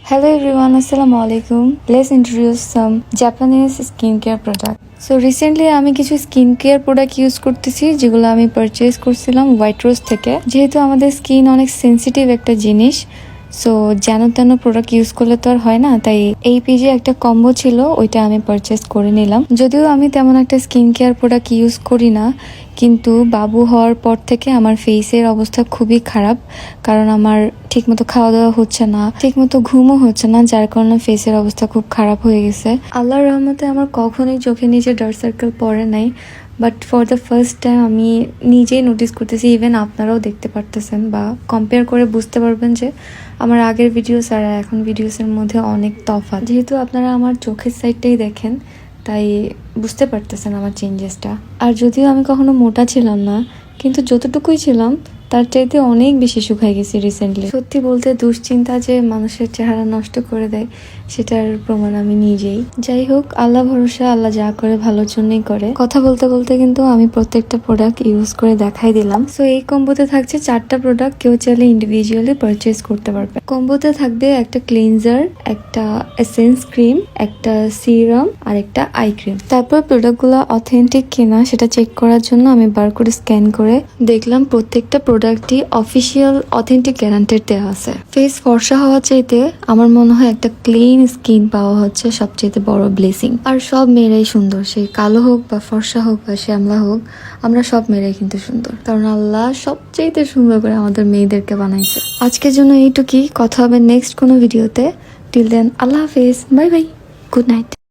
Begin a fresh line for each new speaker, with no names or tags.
Hello everyone, Assalamu alaikum. Let's introduce some Japanese skincare product. So recently আমি কিছু skin care product use করতেছি যেগুলো আমি purchase করছিলাম হোয়াইট রোজ থেকে। যেহেতু আমাদের স্কিন অনেক সেন্সিটিভ একটা জিনিস, সো যেন তেন প্রোডাক্ট ইউজ করলে তো আর হয় না, তাই এই পেজে একটা কম্বো ছিল, ওইটা আমি পারচেজ করে নিলাম। যদিও আমি তেমন একটা স্কিন কেয়ার প্রোডাক্ট ইউজ করি না, কিন্তু বাবু হওয়ার পর থেকে আমার ফেসের অবস্থা খুবই খারাপ, কারণ আমার ঠিকমতো খাওয়া দাওয়া হচ্ছে না, ঠিকমতো ঘুমও হচ্ছে না, যার কারণে ফেসের অবস্থা খুব খারাপ হয়ে গেছে। আল্লাহর রহমতে আমার কখনোই চোখে নিচে ডার্ক সার্কেল পড়ে নাই, but for the first time আমি নিজেই নোটিস করতেছি। ইভেন আপনারাও দেখতে পারতেছেন বা কম্পেয়ার করে বুঝতে পারবেন যে আমার আগের ভিডিওস আর এখন ভিডিওসের মধ্যে অনেক তফাৎ। যেহেতু আপনারা আমার চোখের সাইডটাই দেখেন, তাই বুঝতে পারতেছেন আমার চেঞ্জেসটা। আর যদিও আমি কখনো মোটা ছিলাম না, কিন্তু যতটুকুই ছিলাম তার চাইতে অনেক বেশি শুকাই গেছি রিসেন্টলি। সত্যি বলতে দুশ্চিন্তা যে মানুষের চেহারা নষ্ট করে দেয়, সেটার প্রমাণ আমি নিজেই। যাই হোক, আল্লাহ ভরসা, আল্লাহ যা করে ভালোর জন্যই করে। কথা বলতে বলতে কিন্তু আমি প্রত্যেকটা প্রোডাক্ট ইউজ করে দেখাই দিলাম। সো এই কম্বোতে থাকছে 4টা প্রোডাক্ট, কেউ চাইলে ইন্ডিভিজুয়ালি পারচেজ করতে পারবে। কম্বোতে থাকবে একটা ক্লিনজার, একটা এসেন্স ক্রিম, একটা সিরাম আর একটা আই ক্রিম। তারপর প্রোডাক্টগুলো অথেন্টিক কিনা সেটা চেক করার জন্য আমি বারকোড স্ক্যান করে দেখলাম প্রত্যেকটা প্রোডাক্টই অফিসিয়াল অথেন্টিক গ্যারান্টেড দেওয়া আছে। ফেস ফর্সা হওয়া চাইতে আমার মনে হয় একটা ক্লিন স্কিন পাওয়া হচ্ছে সবচেয়ে বড় ব্লেসিং। আর সব মেয়েরাই সুন্দর, সে কালো হোক বা ফর্সা হোক বা শ্যামলা হোক, আমরা সব মেয়েরাই কিন্তু সুন্দর, কারণ আল্লাহ সবচেয়ে সুন্দর করে আমাদের মেয়েদেরকে বানাইছে। আজকের জন্য এইটুকুই, কথা হবে নেক্সট কোনো ভিডিওতে। টিল দেন, আল্লাহ হাফেজ, বাই বাই, গুড নাইট।